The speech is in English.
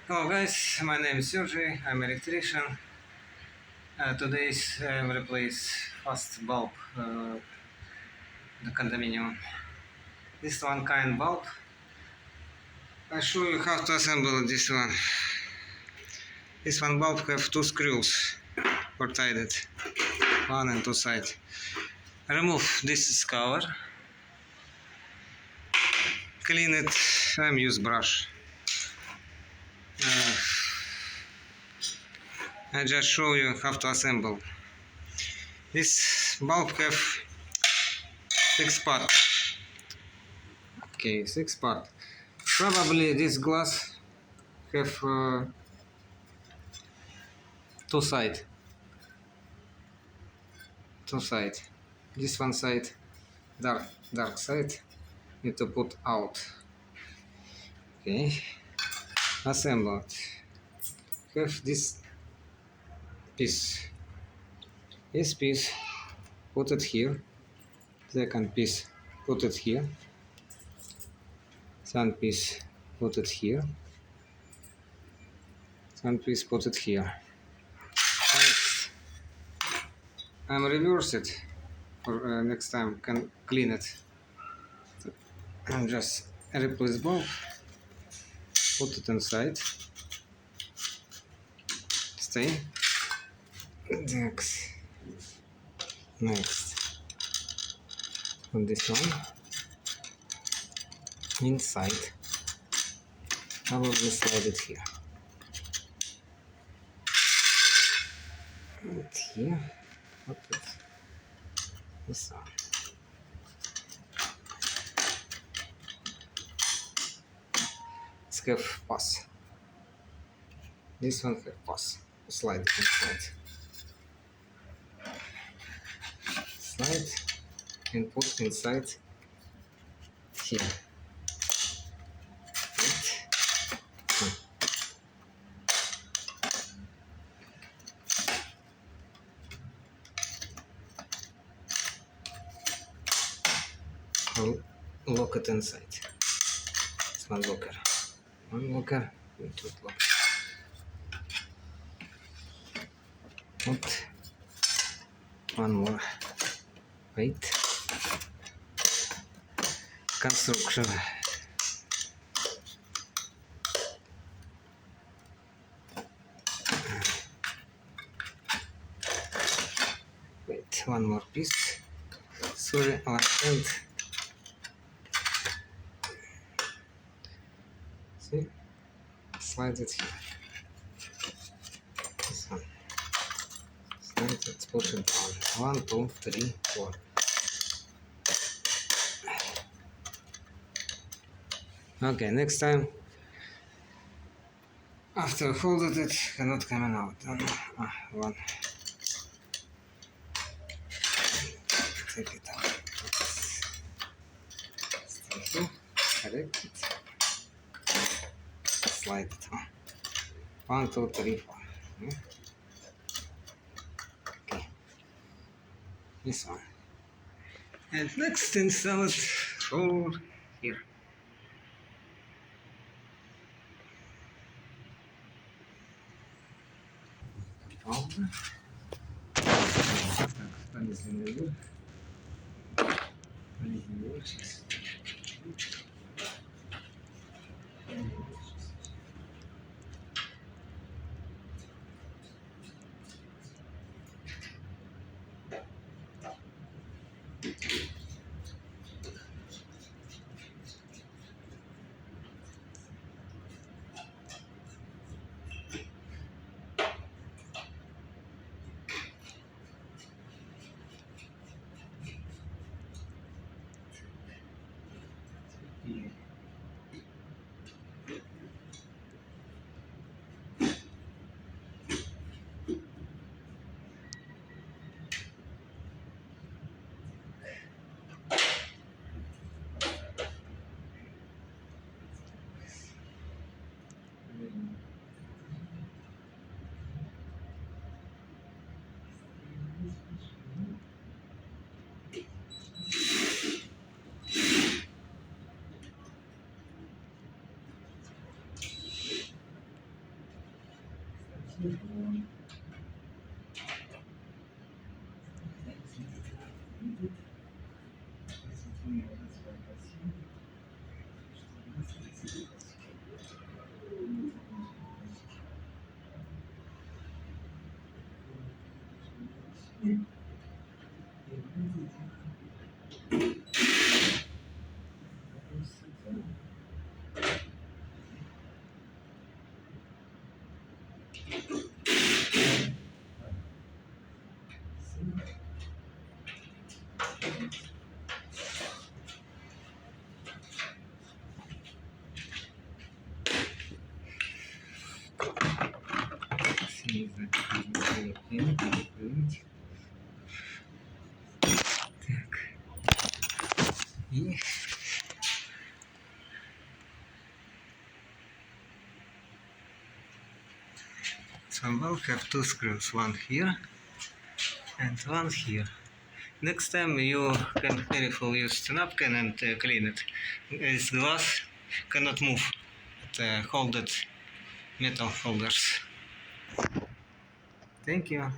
Hello guys, my name is Sergei, I'm electrician. Today's replace fast bulb, the condominium. This one kind bulb. I show you how to assemble this one. This one bulb have two screws for tied it, one and two side. Remove this cover. Clean it. I'm use brush. I just show you how to assemble. This bulb have six part. Okay, six part. Probably this glass have two side. Two side. This one side dark side need to put out. Okay, assembled. Have this piece. This piece put it here. Second piece put it here. Third piece put it here. Third piece put it here. Next, I'm reverse it for next time can clean it. I'm just replace bulb. Put it inside. Stay. Next. Put this one inside. I will just slide it here. And here, put it this one. Let's have pass. This one have pass. Slide it inside. Slide and put inside here. Lock it inside. It's one locker. One locker and two locker. Put one more. Wait. Construction. Wait, one more piece. Sorry, one hand. See? Slide it here. This one. Slide it, push it down. 1, 2, 3, 4. Okay, next time after folded it cannot come out. One. Take it out. Stay here. Correct it. Slide it on. 1, 2, 3, 4. Okay. This one. And next install it for here. Powder. Так, полезли наверх. Полезли наверх сейчас. Так. И some valve have two screws, one here and one here. Next time you can carefully use the napkin and clean it. This glass cannot move. It hold it metal holders. Thank you.